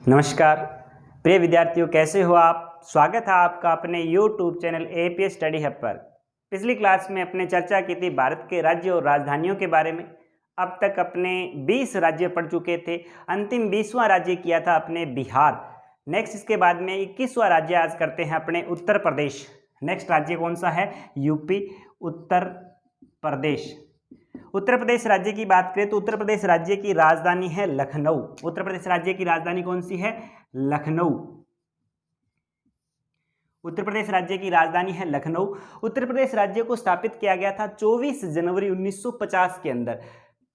नमस्कार प्रिय विद्यार्थियों, कैसे हो आप। स्वागत है आपका अपने YouTube channel APS study hub पर। पिछली क्लास में अपने चर्चा की थी भारत के राज्यों और राजधानियों के बारे में। अब तक अपने 20 राज्य पढ़ चुके थे। अंतिम 20वां राज्य किया था अपने बिहार। नेक्स्ट इसके बाद में 21वां राज्य आज करते हैं अपने उत्तर प्रदेश। नेक्स्ट राज्य कौन सा है? यूपी, उत्तर प्रदेश। उत्तर प्रदेश राज्य की बात करें तो उत्तर प्रदेश राज्य की राजधानी है लखनऊ। उत्तर प्रदेश राज्य की राजधानी कौन सी है? लखनऊ। उत्तर प्रदेश राज्य की राजधानी है लखनऊ। उत्तर प्रदेश राज्य को स्थापित किया गया था 24 जनवरी 1950 के अंदर।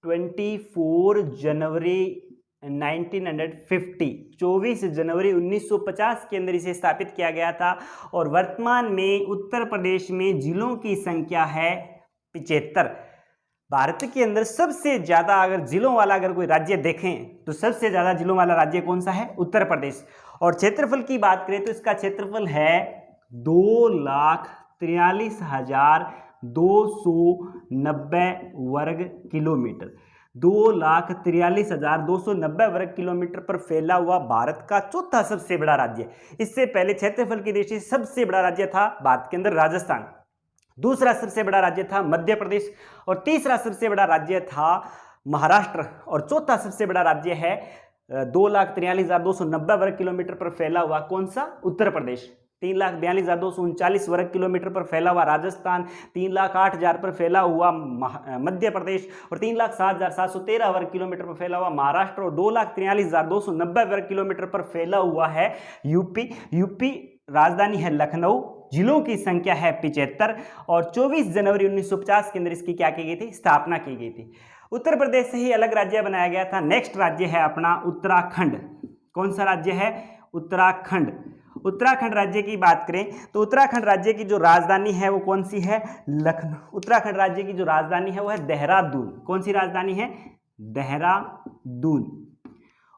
24 जनवरी 1950, 24 जनवरी 1950 के अंदर इसे स्थापित किया गया था। और वर्तमान में उत्तर प्रदेश में जिलों की संख्या है 75। भारत के अंदर सबसे ज्यादा अगर जिलों वाला अगर कोई राज्य देखें तो सबसे ज्यादा जिलों वाला राज्य कौन सा है? उत्तर प्रदेश। और क्षेत्रफल की बात करें तो इसका क्षेत्रफल है 2,43,290 वर्ग किलोमीटर। 2,43,290 वर्ग किलोमीटर पर फैला हुआ भारत का चौथा सबसे बड़ा राज्य। इससे पहले क्षेत्रफल की दृष्टि से सबसे बड़ा राज्य था भारत के अंदर राजस्थान, दूसरा सबसे बड़ा राज्य था मध्य प्रदेश, और तीसरा सबसे बड़ा राज्य था महाराष्ट्र, और चौथा सबसे बड़ा राज्य है 2,43,290 वर्ग किलोमीटर पर फैला हुआ कौन सा? उत्तर प्रदेश। 3,42,239 वर्ग किलोमीटर पर फैला हुआ राजस्थान, 3,08,000 पर फैला हुआ मध्य प्रदेश, और 3,07,713 वर्ग किलोमीटर पर फैला हुआ महाराष्ट्र, और 2,43,290 वर्ग किलोमीटर पर फैला हुआ है यूपी। यूपी राजधानी है लखनऊ, जिलों की संख्या है 75, और 24 जनवरी 1950 के अंदर इसकी क्या की गई थी? स्थापना की गई थी। उत्तर प्रदेश से ही अलग राज्य बनाया गया था। नेक्स्ट राज्य है अपना उत्तराखंड। कौन सा राज्य है? उत्तराखंड। उत्तराखंड राज्य की बात करें तो उत्तराखंड राज्य की जो राजधानी है वो कौन सी है? लखनऊ। उत्तराखंड राज्य की जो राजधानी है वो है देहरादून। कौन सी राजधानी है? देहरादून।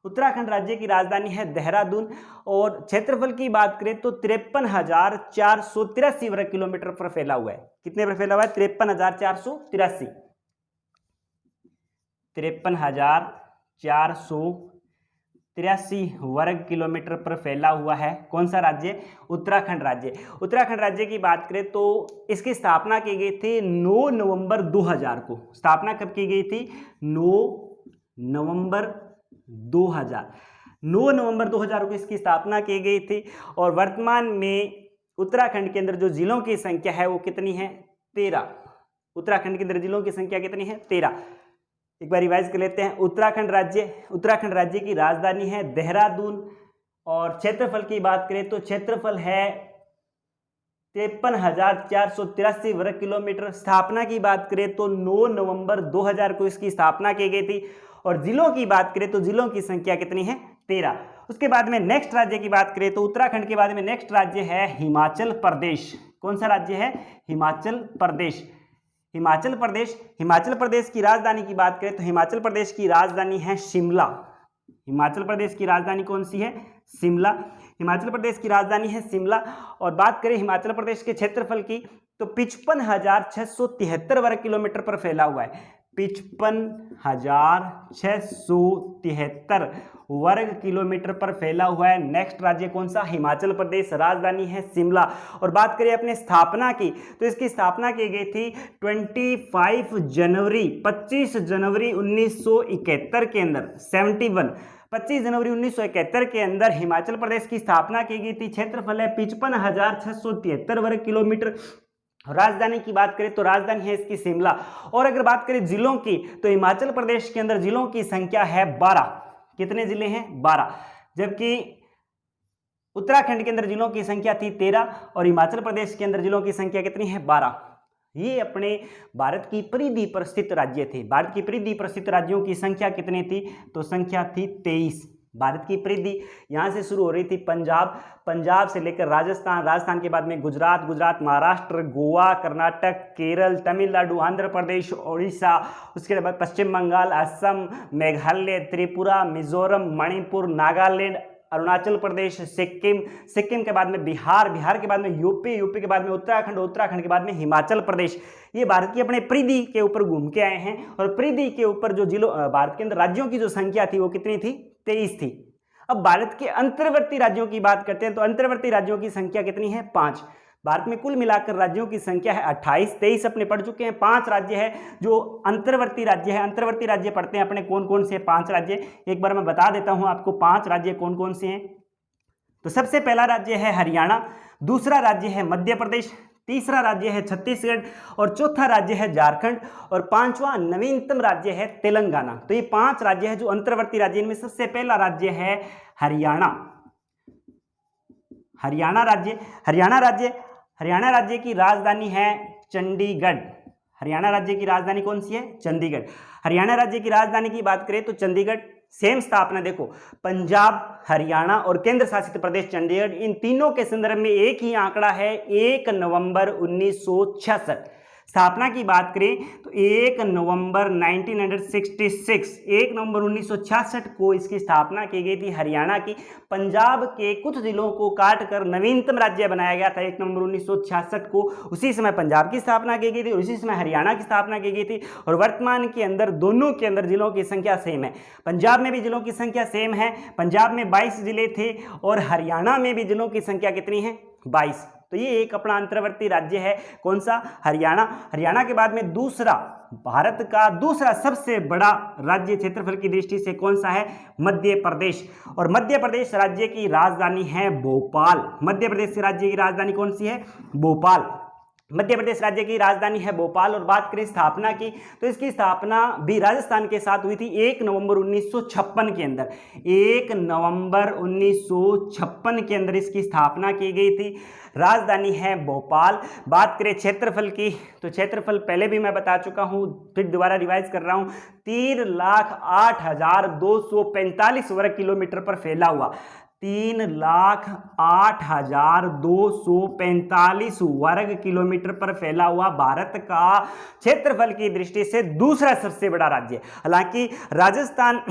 उत्तराखंड राज्य की राजधानी है देहरादून। और क्षेत्रफल की बात करें तो 53,483 वर्ग किलोमीटर पर फैला हुआ है। कितने पर फैला हुआ है? 53,483। 53,483 वर्ग किलोमीटर पर फैला हुआ है कौन सा राज्य? उत्तराखंड राज्य। उत्तराखंड राज्य की बात करें तो इसकी स्थापना की गई थी 9 नवंबर 2000 को। स्थापना कब की गई थी? 9 नवंबर 2000 को इसकी स्थापना की गई थी। और वर्तमान में उत्तराखंड के अंदर जो जिलों की संख्या है वो कितनी है? 13। उत्तराखंड के अंदर जिलों की संख्या कितनी है? 13। एक बार रिवाइज कर लेते हैं। उत्तराखंड राज्य की राजधानी है देहरादून। और क्षेत्रफल की बात करें तो क्षेत्रफल है 53,483 वर्ग किलोमीटर। स्थापना की बात करें तो 9 नवंबर 2000 को इसकी स्थापना की गई थी। और जिलों की बात करें तो जिलों की संख्या कितनी है? 13। उसके बाद में नेक्स्ट राज्य की बात करें तो उत्तराखंड के बाद में नेक्स्ट राज्य है हिमाचल प्रदेश। कौन सा राज्य है? हिमाचल प्रदेश। हिमाचल प्रदेश की राजधानी की बात करें तो हिमाचल प्रदेश की राजधानी है शिमला। हिमाचल प्रदेश की राजधानी कौन सी है? शिमला। हिमाचल प्रदेश की राजधानी है शिमला। और बात करें हिमाचल प्रदेश के क्षेत्रफल की तो 55,673 वर्ग किलोमीटर पर फैला हुआ है। 55,673 वर्ग किलोमीटर पर फैला हुआ है। नेक्स्ट राज्य कौन सा? हिमाचल प्रदेश, राजधानी है शिमला। और बात करें अपने स्थापना की तो इसकी स्थापना की गई थी 25 जनवरी 1971 के अंदर। 25 जनवरी 1971 के अंदर हिमाचल प्रदेश की स्थापना की गई थी। क्षेत्रफल है 55,673 वर्ग किलोमीटर। राजधानी की बात करें तो राजधानी है इसकी शिमला। और अगर बात करें जिलों की तो हिमाचल प्रदेश के अंदर जिलों की संख्या है 12। कितने जिले हैं? 12। जबकि उत्तराखंड के अंदर जिलों की संख्या थी 13 और हिमाचल प्रदेश के अंदर जिलों की संख्या कितनी है? 12। ये अपने भारत की परिधि पर स्थित राज्य थे। भारत की परिधि पर स्थित राज्यों की संख्या कितनी थी? तो संख्या थी 23। भारत की परिधि यहाँ से शुरू हो रही थी पंजाब से लेकर राजस्थान के बाद में गुजरात, महाराष्ट्र, गोवा, कर्नाटक, केरल, तमिलनाडु, आंध्र प्रदेश, उड़ीसा, उसके बाद पश्चिम बंगाल, असम, मेघालय, त्रिपुरा, मिजोरम, मणिपुर, नागालैंड, अरुणाचल प्रदेश, सिक्किम के बाद में बिहार के बाद में यूपी के बाद में उत्तराखंड के बाद में हिमाचल प्रदेश। ये भारत की अपने परिधि के ऊपर घूम के आए हैं। और परिधि के ऊपर जो जिलों भारत के अंदर राज्यों की जो संख्या थी वो कितनी थी? 23 थी। अब भारत के अंतर्वर्ती राज्यों की बात करते हैं तो अंतर्वर्ती राज्यों की संख्या कितनी है? 5। भारत में कुल मिलाकर राज्यों की संख्या है 28। 23 अपने पढ़ चुके हैं, 5 राज्य है जो अंतर्वर्ती राज्य है। अंतर्वर्ती राज्य पढ़ते हैं अपने कौन कौन से? 5 राज्य। एक बार मैं बता देता हूं आपको 5 राज्य कौन कौन से हैं। तो सबसे पहला राज्य है हरियाणा, दूसरा राज्य है मध्य प्रदेश, तीसरा राज्य है छत्तीसगढ़ और चौथा राज्य है झारखंड और पांचवा नवीनतम राज्य है तेलंगाना। तो ये 5 राज्य है जो अंतर्वर्ती राज्य। इनमें सबसे पहला राज्य है हरियाणा। हरियाणा राज्य की राजधानी है चंडीगढ़। हरियाणा राज्य की राजधानी कौन सी है? चंडीगढ़। हरियाणा राज्य की राजधानी की बात करें तो चंडीगढ़। सेम स्थापना देखो, पंजाब, हरियाणा और केंद्र शासित प्रदेश चंडीगढ़, इन तीनों के संदर्भ में एक ही आंकड़ा है 1 नवंबर 1966। स्थापना की बात करें तो 1 नवंबर 1966, 1 नवंबर 1966 को इसकी स्थापना की गई थी हरियाणा की। पंजाब के कुछ जिलों को काटकर नवीनतम राज्य बनाया गया था 1 नवंबर 1966 को। उसी समय पंजाब की स्थापना की गई थी और उसी समय हरियाणा की स्थापना की गई थी। और वर्तमान के अंदर दोनों के अंदर जिलों की संख्या सेम है। पंजाब में भी जिलों की संख्या सेम है, पंजाब में 22 जिले थे और हरियाणा में भी जिलों की संख्या कितनी है? 22। तो ये एक अपना अंतर्वर्ती राज्य है, कौन सा? हरियाणा। हरियाणा के बाद में दूसरा, भारत का दूसरा सबसे बड़ा राज्य क्षेत्रफल की दृष्टि से कौन सा है? मध्य प्रदेश। और मध्य प्रदेश राज्य की राजधानी है भोपाल। मध्य प्रदेश राज्य की राजधानी कौन सी है? भोपाल। मध्य प्रदेश राज्य की राजधानी है भोपाल। और बात करें स्थापना की तो इसकी स्थापना भी राजस्थान के साथ हुई थी 1 नवंबर 1956 के अंदर। 1 नवंबर 1956 के अंदर इसकी स्थापना की गई थी। राजधानी है भोपाल। बात करें क्षेत्रफल की तो क्षेत्रफल पहले भी मैं बता चुका हूं, फिर दोबारा रिवाइज कर रहा हूं, 3,08,245 वर्ग किलोमीटर पर फैला हुआ। 3,08,245 वर्ग किलोमीटर पर फैला हुआ भारत का क्षेत्रफल की दृष्टि से दूसरा सबसे बड़ा राज्य। हालांकि राजस्थान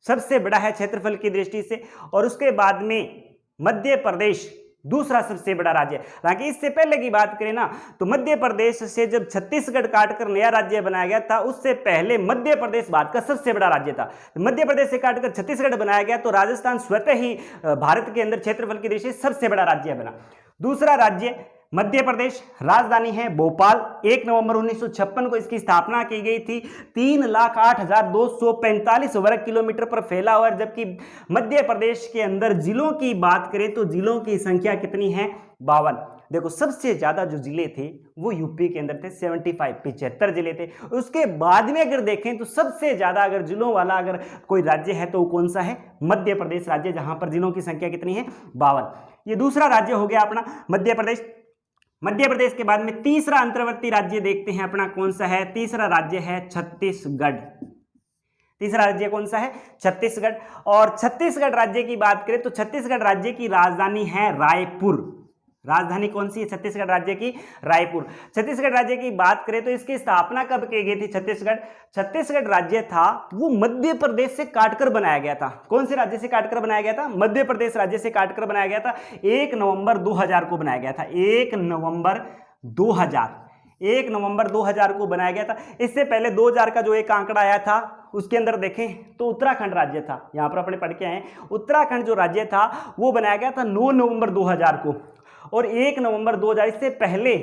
सबसे बड़ा है क्षेत्रफल की दृष्टि से और उसके बाद में मध्य प्रदेश दूसरा सबसे बड़ा राज्य। हालांकि इससे पहले की बात करें ना तो मध्य प्रदेश से जब छत्तीसगढ़ काटकर नया राज्य बनाया गया था, उससे पहले मध्य प्रदेश भारत का सबसे बड़ा राज्य था। मध्य प्रदेश से काटकर छत्तीसगढ़ बनाया गया तो राजस्थान स्वतः ही भारत के अंदर क्षेत्रफल की दृष्टि से सबसे बड़ा राज्य बना। दूसरा राज्य मध्य प्रदेश, राजधानी है भोपाल। 1 नवंबर 1956 को इसकी स्थापना की गई थी। 3,08,245 वर्ग किलोमीटर पर फैला हुआ है। जबकि मध्य प्रदेश के अंदर जिलों की बात करें तो जिलों की संख्या कितनी है? 52। देखो सबसे ज्यादा जो जिले थे वो यूपी के अंदर थे, 75 जिले थे। उसके बाद में अगर देखें तो सबसे ज्यादा अगर जिलों वाला अगर कोई राज्य है तो कौन सा है? मध्य प्रदेश राज्य, जहां पर जिलों की संख्या कितनी है? 52। ये दूसरा राज्य हो गया अपना मध्य प्रदेश। मध्य प्रदेश के बाद में तीसरा अंतर्वर्ती राज्य देखते हैं अपना कौन सा है? तीसरा राज्य है छत्तीसगढ़। तीसरा राज्य कौन सा है? छत्तीसगढ़। और छत्तीसगढ़ राज्य की बात करें तो छत्तीसगढ़ राज्य की राजधानी है रायपुर। राजधानी कौन सी है छत्तीसगढ़ राज्य की? रायपुर। छत्तीसगढ़ राज्य की बात करें तो इसकी स्थापना कब की गई थी? छत्तीसगढ़ राज्य था वो मध्य प्रदेश से काटकर बनाया गया था। कौन से राज्य से काटकर बनाया गया था? मध्य प्रदेश राज्य से काटकर बनाया गया था। 1 नवंबर 2000 को बनाया गया था। 1 नवंबर 2000 को बनाया गया था। इससे पहले 2000 का जो एक आंकड़ा आया था उसके अंदर देखें तो उत्तराखंड राज्य था। यहां पर अपने पढ़ के आए, उत्तराखंड जो राज्य था वो बनाया गया था 9 नवंबर 2000 को। और 1 नवंबर 2000 इससे पहले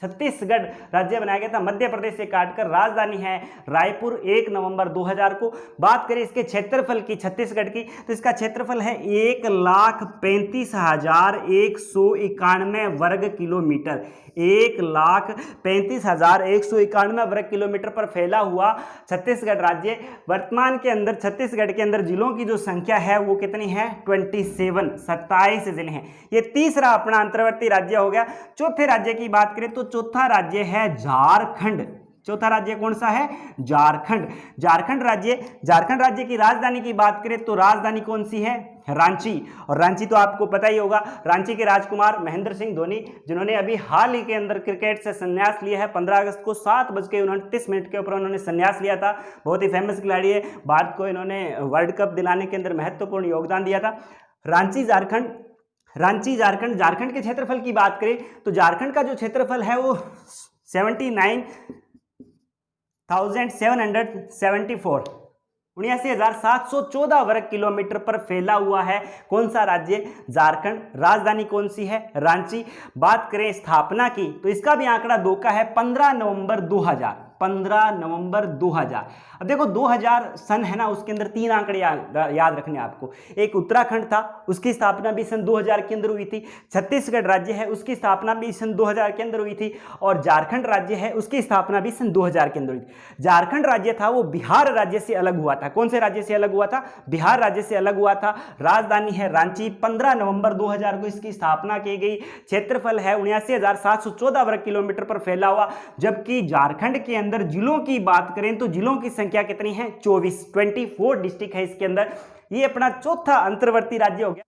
छत्तीसगढ़ राज्य बनाया गया था मध्य प्रदेश से काटकर। राजधानी है रायपुर। 1 नवंबर 2000 को। बात करें इसके क्षेत्रफल की छत्तीसगढ़ की तो इसका क्षेत्रफल है 1,35,191 वर्ग किलोमीटर। 1,35,191 वर्ग किलोमीटर पर फैला हुआ छत्तीसगढ़ राज्य। वर्तमान के अंदर छत्तीसगढ़ के अंदर जिलों की जो संख्या है वो कितनी है? 27 जिले हैं। ये तीसरा अपना अंतर्वर्ती राज्य हो गया। चौथे राज्य की बात करें तो चौथा राज्य है झारखंड। चौथा राज्य कौन सा है? झारखंड। झारखंड राज्य की राजधानी की बात करें तो राजधानी कौन सी है? रांची। और रांची तो आपको पता ही होगा, रांची के राजकुमार महेंद्र सिंह धोनी, जिन्होंने अभी हाल ही के अंदर क्रिकेट से संन्यास लिया है। 15 अगस्त को 7:29 के ऊपर उन्होंने संन्यास लिया था। बहुत ही फेमस खिलाड़ी है। भारत को इन्होंने वर्ल्ड कप दिलाने के अंदर महत्वपूर्ण योगदान दिया था। रांची झारखंड के क्षेत्रफल की बात करें तो झारखंड का जो क्षेत्रफल है वो 79,774 79,714 वर्ग किलोमीटर पर फैला हुआ है कौन सा राज्य? झारखंड। राजधानी कौन सी है? रांची। बात करें स्थापना की तो इसका भी आंकड़ा 2 का है, 15 नवंबर 2000। 15 नवंबर 2000। अब देखो 2000 सन है ना, उसके अंदर 3 आंकड़े याद रखने आपको। एक उत्तराखंड था, उसकी स्थापना भी सन 2000 के अंदर हुई थी। छत्तीसगढ़ राज्य है, उसकी स्थापना भी सन 2000 के अंदर हुई थी। और झारखंड राज्य है, उसकी स्थापना भी सन 2000 के अंदर हुई थी। झारखंड राज्य था वो बिहार राज्य से अलग हुआ था। कौन से राज्य से अलग हुआ था? बिहार राज्य से अलग हुआ था। राजधानी है रांची। 15 नवंबर 2000 को इसकी स्थापना की गई। क्षेत्रफल है 79,714 वर्ग किलोमीटर पर फैला हुआ। जबकि झारखंड के अंदर जिलों की बात करें तो जिलों की संख्या कितनी है? 24 डिस्ट्रिक्ट है इसके अंदर। ये अपना चौथा अंतर्वर्ती राज्य हो गया।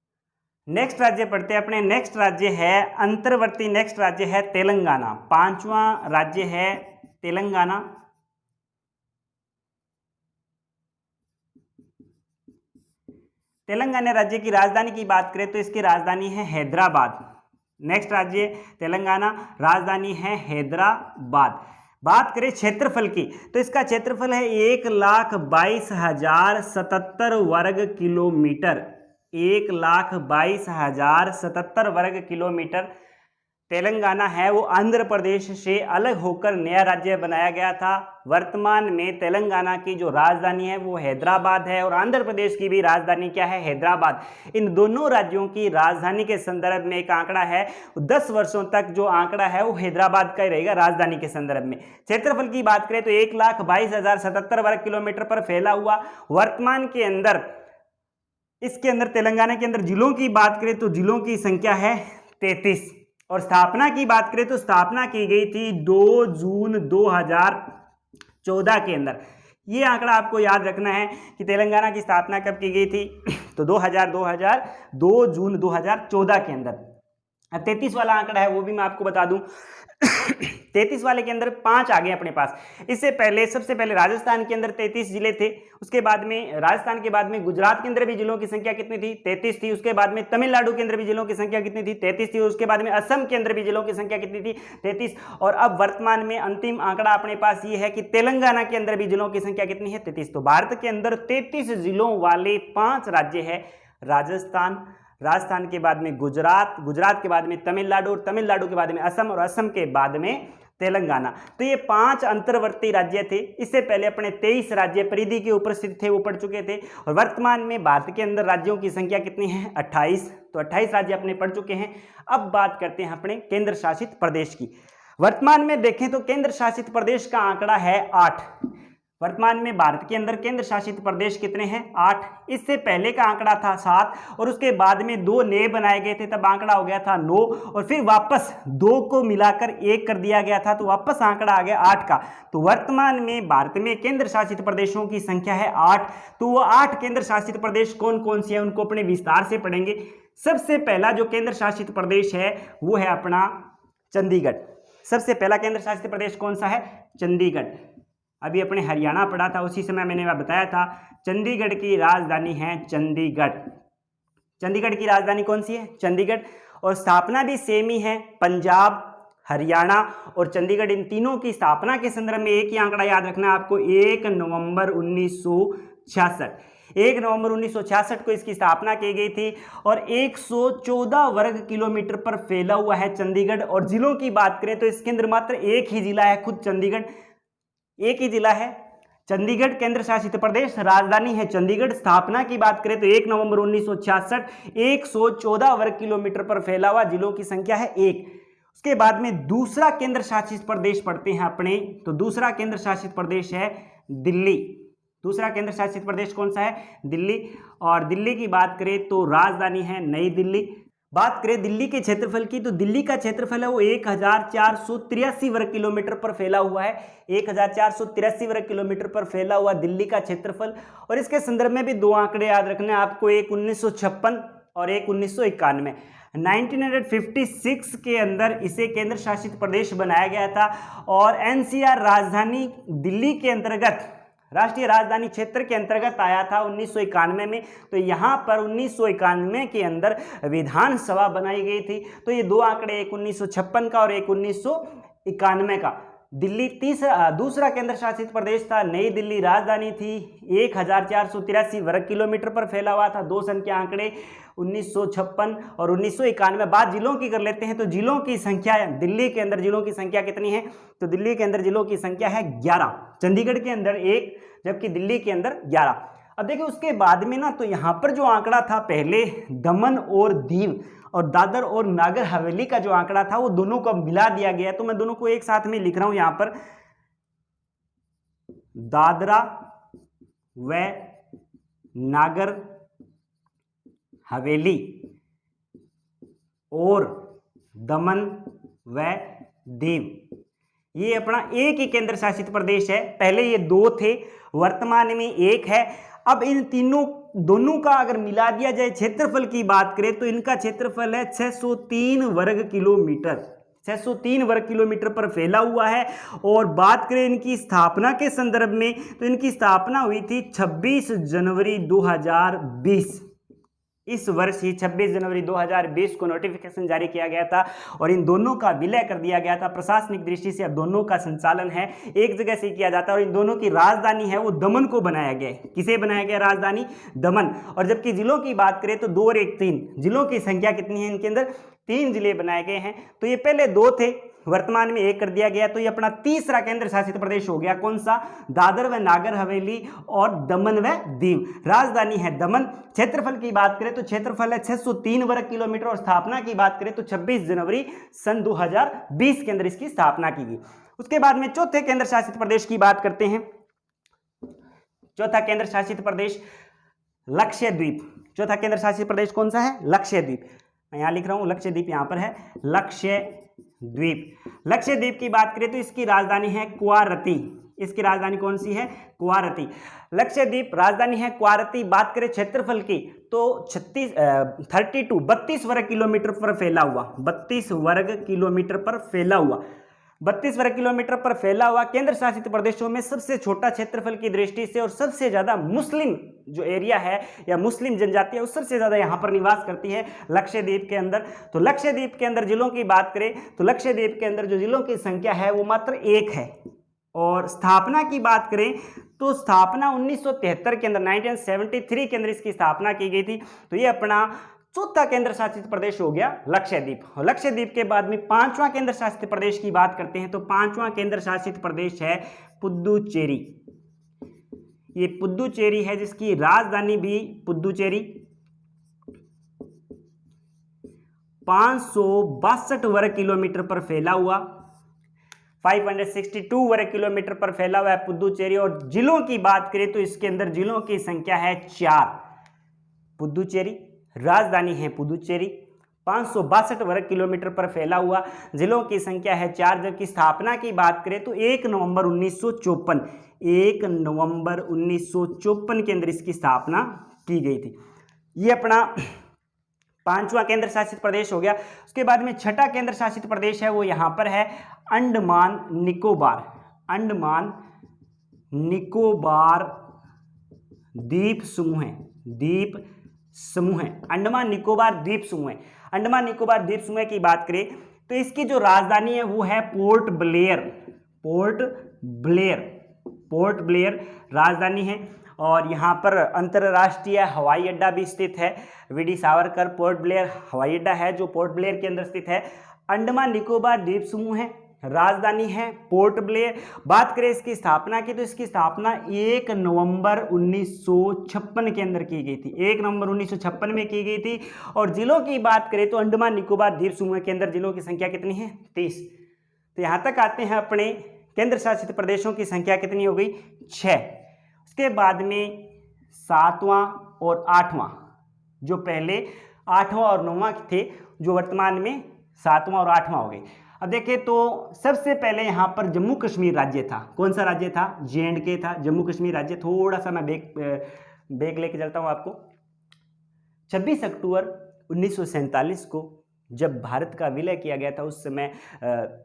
नेक्स्ट राज्य पढ़ते हैं अपने। नेक्स्ट राज्य है अंतर्वर्ती, नेक्स्ट राज्य है तेलंगाना। 5वां राज्य है तेलंगाना। तेलंगाना राज्य की राजधानी की बात करें तो इसकी राजधानी है हैदराबाद। नेक्स्ट राज्य तेलंगाना, राजधानी है हैदराबाद। बात करें क्षेत्रफल की तो इसका क्षेत्रफल है 1,22,077 वर्ग किलोमीटर। 1,22,077 वर्ग किलोमीटर। तेलंगाना है वो आंध्र प्रदेश से अलग होकर नया राज्य बनाया गया था। वर्तमान में तेलंगाना की जो राजधानी है वो हैदराबाद है और आंध्र प्रदेश की भी राजधानी क्या है? हैदराबाद। इन दोनों राज्यों की राजधानी के संदर्भ में एक आंकड़ा है, 10 वर्षों तक जो आंकड़ा है वो हैदराबाद का ही रहेगा राजधानी के संदर्भ में। क्षेत्रफल की बात करें तो 1,22,077 वर्ग किलोमीटर पर फैला हुआ। वर्तमान के अंदर इसके अंदर तेलंगाना के अंदर जिलों की बात करें तो जिलों की संख्या है 33। और स्थापना की बात करें तो स्थापना की गई थी 2 जून 2014 के अंदर। ये आंकड़ा आपको याद रखना है कि तेलंगाना की स्थापना कब की गई थी तो 2 जून 2014 के अंदर। अब 33 वाला आंकड़ा है वो भी मैं आपको बता दूं। 33 वाले के अंदर 5 आ गए अपने पास। इससे पहले सबसे पहले राजस्थान के अंदर 33 जिले थे। उसके बाद में राजस्थान के बाद में गुजरात के अंदर भी जिलों की संख्या कितनी थी? 33 थी। उसके बाद में तमिलनाडु के अंदर भी जिलों की संख्या कितनी थी? 33 थी। उसके बाद में असम के अंदर भी जिलों की संख्या कितनी थी? 33। और अब वर्तमान में अंतिम आंकड़ा अपने पास ये है कि तेलंगाना के अंदर भी जिलों की संख्या कितनी है? 33। तो भारत के अंदर 33 जिलों वाले 5 राज्य है। राजस्थान, राजस्थान के बाद में गुजरात, गुजरात के बाद में तमिलनाडु और तमिलनाडु के बाद में असम और असम के बाद में तेलंगाना। तो ये 5 अंतर्वर्ती राज्य थे। इससे पहले अपने 23 राज्य परिधि के ऊपर स्थित थे, वो पढ़ चुके थे। और वर्तमान में भारत के अंदर राज्यों की संख्या कितनी है? 28। तो 28 राज्य अपने पढ़ चुके हैं। अब बात करते हैं अपने केंद्र शासित प्रदेश की। वर्तमान में देखें तो केंद्र शासित प्रदेश का आंकड़ा है 8। वर्तमान में भारत के अंदर केंद्र शासित प्रदेश कितने हैं? 8। इससे पहले का आंकड़ा था 7 और उसके बाद में 2 नए बनाए गए थे, तब आंकड़ा हो गया था 9 और फिर वापस 2 को मिलाकर 1 कर दिया गया था, तो वापस आंकड़ा आ गया 8 का। तो वर्तमान में भारत में केंद्र शासित प्रदेशों की संख्या है 8। तो वो 8 केंद्र शासित प्रदेश कौन कौन से हैं उनको अपने विस्तार से पढ़ेंगे। सबसे पहला जो केंद्र शासित प्रदेश है वो है अपना चंडीगढ़। सबसे पहला केंद्र शासित प्रदेश कौन सा है? चंडीगढ़। अभी अपने हरियाणा पढ़ा था उसी समय मैंने बताया था। चंडीगढ़ की राजधानी है चंडीगढ़। चंडीगढ़ की राजधानी कौन सी है? चंडीगढ़। और स्थापना भी सेम ही है। पंजाब, हरियाणा और चंडीगढ़, इन तीनों की स्थापना के संदर्भ में एक ही आंकड़ा याद रखना है आपको, 1 नवंबर 1966। 1 नवंबर 1966 को इसकी स्थापना की गई थी। और 114 वर्ग किलोमीटर पर फैला हुआ है चंडीगढ़। और जिलों की बात करें तो इसके अंदर मात्र एक ही जिला है, खुद चंडीगढ़, एक ही जिला है चंडीगढ़ केंद्र शासित प्रदेश, राजधानी है चंडीगढ़। स्थापना की बात करें तो 1 नवंबर 1966। 114 वर्ग किलोमीटर पर फैला हुआ, जिलों की संख्या है 1। उसके बाद में दूसरा केंद्र शासित प्रदेश पढ़ते हैं अपने, तो दूसरा केंद्र शासित प्रदेश है दिल्ली। दूसरा केंद्र शासित प्रदेश कौन सा है? दिल्ली। और दिल्ली की बात करें तो राजधानी है नई दिल्ली। बात करें दिल्ली के क्षेत्रफल की तो दिल्ली का क्षेत्रफल है वो 1483 वर्ग किलोमीटर पर फैला हुआ है। 1483 वर्ग किलोमीटर पर फैला हुआ दिल्ली का क्षेत्रफल। और इसके संदर्भ में भी 2 आंकड़े याद रखने हैं आपको, एक 1956 और एक 1991। 1956 के अंदर इसे केंद्र शासित प्रदेश बनाया गया था। और एनसीआर राजधानी दिल्ली के अंतर्गत, राष्ट्रीय राजधानी क्षेत्र के अंतर्गत आया था 1991 में। तो यहाँ पर 1991 के अंदर विधानसभा बनाई गई थी। तो ये 2 आंकड़े, एक 1956 का और एक 1991 का। दिल्ली दूसरा केंद्र शासित प्रदेश था। नई दिल्ली राजधानी थी। 1483 वर्ग किलोमीटर पर फैला हुआ था। 2 सन के आंकड़े 1956 और 1991। बात जिलों की कर लेते हैं तो जिलों की संख्या, दिल्ली के अंदर जिलों की संख्या कितनी है? तो दिल्ली के अंदर जिलों की संख्या है 11, चंडीगढ़ के अंदर 1, जबकि दिल्ली के अंदर 11। अब देखिए उसके बाद में ना, तो यहाँ पर जो आंकड़ा था पहले दमन और दीव और दादर और नागर हवेली का जो आंकड़ा था वो दोनों को मिला दिया गया। तो मैं दोनों को एक साथ में लिख रहा हूं यहां पर, दादरा व नागर हवेली और दमन व दीव, ये अपना एक ही केंद्र शासित प्रदेश है। पहले ये 2 थे, वर्तमान में 1 है। अब इन दोनों का अगर मिला दिया जाए, क्षेत्रफल की बात करें तो इनका क्षेत्रफल है 603 वर्ग किलोमीटर, 603 वर्ग किलोमीटर पर फैला हुआ है। और बात करें इनकी स्थापना के संदर्भ में तो इनकी स्थापना हुई थी 26 जनवरी 2020। इस वर्ष ही 26 जनवरी 2020 को नोटिफिकेशन जारी किया गया था और इन दोनों का विलय कर दिया गया था। प्रशासनिक दृष्टि से अब दोनों का संचालन है एक जगह से किया जाता है और इन दोनों की राजधानी है वो दमन को बनाया गया है। किसे बनाया गया राजधानी? दमन। और जबकि जिलों की बात करें तो 2 और 1 3 जिलों की संख्या कितनी है? इनके अंदर 3 जिले बनाए गए हैं। तो ये पहले 2 थे, वर्तमान में 1 कर दिया गया। तो ये अपना तीसरा केंद्र शासित प्रदेश हो गया। कौन सा? दादर व नागर हवेली और दमन व दीव। राजधानी है दमन। क्षेत्रफल की बात करें तो क्षेत्रफल है 603 वर्ग किलोमीटर और स्थापना की बात करें तो 26 जनवरी सन 2020 के अंदर इसकी स्थापना की गई। उसके बाद में चौथे केंद्र शासित प्रदेश की बात करते हैं। चौथा केंद्र शासित प्रदेश लक्षद्वीप। चौथा केंद्र शासित प्रदेश कौन सा है? लक्षद्वीप। मैं यहां लिख रहा हूं लक्षद्वीप, यहां पर है लक्षद्वीप। लक्षद्वीप की बात करें तो इसकी राजधानी है क्वारती। इसकी राजधानी कौन सी है? क्वारती। लक्षद्वीप राजधानी है क्वारती। बात करें क्षेत्रफल की तो 32 वर्ग किलोमीटर पर फैला हुआ, 32 वर्ग किलोमीटर पर फैला हुआ, 32 वर्ग किलोमीटर पर फैला हुआ केंद्र शासित प्रदेशों में सबसे छोटा क्षेत्रफल की दृष्टि से और सबसे ज्यादा मुस्लिम जो एरिया है या मुस्लिम जनजाति है वो सबसे ज्यादा यहां पर निवास करती है लक्षद्वीप के अंदर। तो लक्षद्वीप के अंदर जिलों की बात करें तो लक्षद्वीप के अंदर जो जिलों की संख्या है वो मात्र 1 है। और स्थापना की बात करें तो स्थापना 1973 के अंदर 1973 के अंदर इसकी स्थापना की गई थी। तो ये अपना चौथा केंद्र शासित प्रदेश हो गया लक्षद्वीप। और लक्षद्वीप के बाद में 5वां केंद्र शासित प्रदेश की बात करते हैं तो 5वां केंद्र शासित प्रदेश है पुदुचेरी। ये पुदुचेरी है जिसकी राजधानी भी पुदुचेरी। 562 वर्ग किलोमीटर पर फैला हुआ, 562 वर्ग किलोमीटर पर फैला हुआ है पुदुचेरी। और जिलों की बात करें तो इसके अंदर जिलों की संख्या है 4। पुदुचेरी राजधानी है पुदुचेरी, 562 वर्ग किलोमीटर पर फैला हुआ, जिलों की संख्या है 4। जबकि स्थापना की बात करें तो 1 नवंबर 1954 के अंदर इसकी स्थापना की गई थी। ये अपना 5वां केंद्र शासित प्रदेश हो गया। उसके बाद में 6ठा केंद्र शासित प्रदेश है वो यहाँ पर है अंडमान निकोबार। अंडमान निकोबार द्वीप समूह है, द्वीप समूह है, अंडमान निकोबार द्वीप समूह है। अंडमान निकोबार द्वीप समूह की बात करें तो इसकी जो राजधानी है वो है port Blair. Port Blair, port Blair राजधानी है। और यहाँ पर अंतर्राष्ट्रीय हवाई अड्डा भी स्थित है। वीडी सावरकर पोर्ट ब्लेयर हवाई अड्डा है जो पोर्ट ब्लेयर के अंदर स्थित है। अंडमान निकोबार द्वीप समूह है, राजधानी है पोर्ट ब्लेयर। बात करें इसकी स्थापना की तो इसकी स्थापना 1 नवंबर 1956 के अंदर की गई थी, 1 नवंबर 1956 में की गई थी। और जिलों की बात करें तो अंडमान निकोबार द्वीप समूह के अंदर जिलों की संख्या कितनी है? 30। तो यहाँ तक आते हैं अपने केंद्र शासित प्रदेशों की संख्या कितनी हो गई? 6। उसके बाद में 7वां और 8वां, जो पहले 8वां और 9वां थे जो वर्तमान में 7वां और 8वां हो गए। अब देखें तो सबसे पहले यहाँ पर जम्मू कश्मीर राज्य था। कौन सा राज्य था? JNK था, जम्मू कश्मीर राज्य। थोड़ा सा मैं बैक लेके चलता हूँ आपको। 26 अक्टूबर 1947 को जब भारत का विलय किया गया था उस समय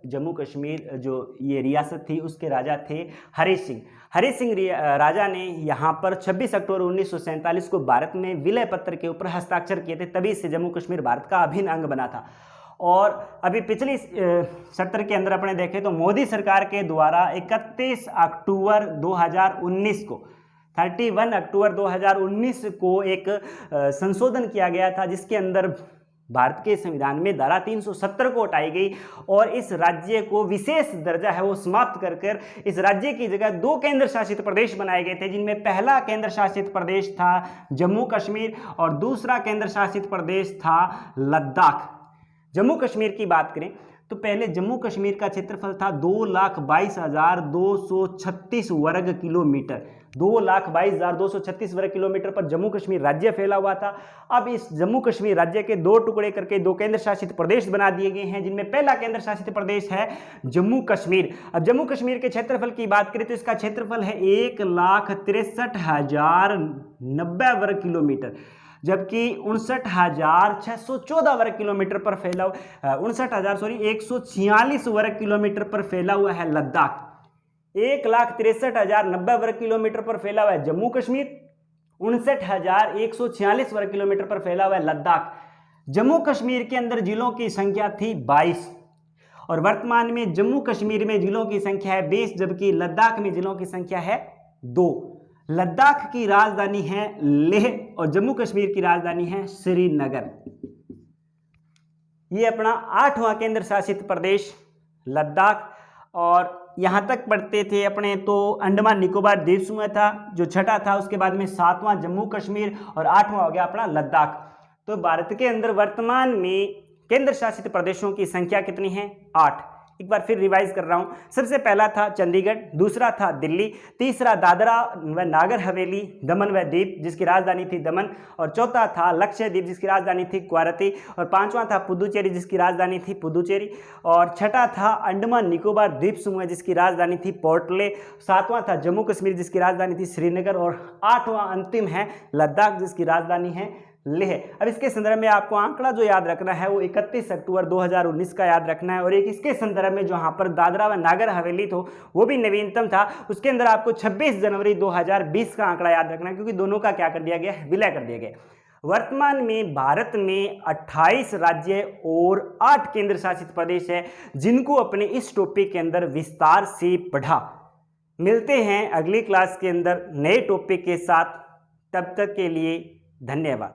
जम्मू कश्मीर जो ये रियासत थी उसके राजा थे हरि सिंह। हरि सिंह राजा ने यहाँ पर 26 अक्टूबर 1947 को भारत में विलय पत्र के ऊपर हस्ताक्षर किए थे। तभी से जम्मू कश्मीर भारत का अभिन्न अंग बना था। और अभी पिछली सत्र के अंदर अपने देखें तो मोदी सरकार के द्वारा 31 अक्टूबर 2019 को 31 अक्टूबर 2019 को एक संशोधन किया गया था, जिसके अंदर भारत के संविधान में धारा 370 को हटाई गई और इस राज्य को विशेष दर्जा है वो समाप्त कर इस राज्य की जगह 2 केंद्र शासित प्रदेश बनाए गए थे, जिनमें पहला केंद्र शासित प्रदेश था जम्मू कश्मीर और दूसरा केंद्र शासित प्रदेश था लद्दाख। जम्मू कश्मीर की बात करें तो पहले जम्मू कश्मीर का क्षेत्रफल था 2,22,236 वर्ग किलोमीटर। 2,22,236 वर्ग किलोमीटर पर जम्मू कश्मीर राज्य फैला हुआ था। अब इस जम्मू कश्मीर राज्य के 2 टुकड़े करके 2 केंद्र शासित प्रदेश बना दिए गए हैं, जिनमें पहला केंद्र शासित प्रदेश है जम्मू कश्मीर। अब जम्मू कश्मीर के क्षेत्रफल की बात करें तो इसका क्षेत्रफल है 1,63,090 वर्ग किलोमीटर, जबकि 59,614 वर्ग किलोमीटर पर फैला 146 वर्ग किलोमीटर पर फैला हुआ है लद्दाख। 1,63,090 वर्ग किलोमीटर पर फैला हुआ है जम्मू कश्मीर, 59,146 वर्ग किलोमीटर पर फैला हुआ है लद्दाख। जम्मू कश्मीर के अंदर जिलों की संख्या थी 22 और वर्तमान में जम्मू कश्मीर में जिलों की संख्या है 20, जबकि लद्दाख में जिलों की संख्या है 2। लद्दाख की राजधानी है लेह और जम्मू कश्मीर की राजधानी है श्रीनगर। ये अपना 8वां केंद्र शासित प्रदेश लद्दाख, और यहाँ तक पढ़ते थे अपने तो अंडमान निकोबार द्वीप समूह था जो छठा था, उसके बाद में 7वां जम्मू कश्मीर और 8वां हो गया अपना लद्दाख। तो भारत के अंदर वर्तमान में केंद्र शासित प्रदेशों की संख्या कितनी है? 8। एक बार फिर रिवाइज कर रहा हूं। सबसे पहला था चंडीगढ़, दूसरा था दिल्ली, तीसरा दादरा व नागर हवेली दमन व दीप जिसकी राजधानी थी दमन, और चौथा था लक्षद्वीप जिसकी राजधानी थी क्वारती, और 5वां था पुदुचेरी जिसकी राजधानी थी पुदुचेरी, और छठा था अंडमान निकोबार द्वीप समूह जिसकी राजधानी थी पोर्टले, 7वां था जम्मू कश्मीर जिसकी राजधानी थी श्रीनगर, और 8वां अंतिम है लद्दाख जिसकी राजधानी है लेह। अब इसके संदर्भ में आपको आंकड़ा जो याद रखना है वो 31 अक्टूबर 2019 का याद रखना है, और एक इसके संदर्भ में जहां पर दादरा व नागर हवेली तो वो भी नवीनतम था, उसके अंदर आपको 26 जनवरी 2020 का आंकड़ा याद रखना है, क्योंकि दोनों का क्या कर दिया गया है? विलय कर दिया गया। वर्तमान में भारत में 28 राज्य और 8 केंद्र शासित प्रदेश है जिनको अपने इस टॉपिक के अंदर विस्तार से पढ़ा। मिलते हैं अगली क्लास के अंदर नए टॉपिक के साथ, तब तक के लिए धन्यवाद।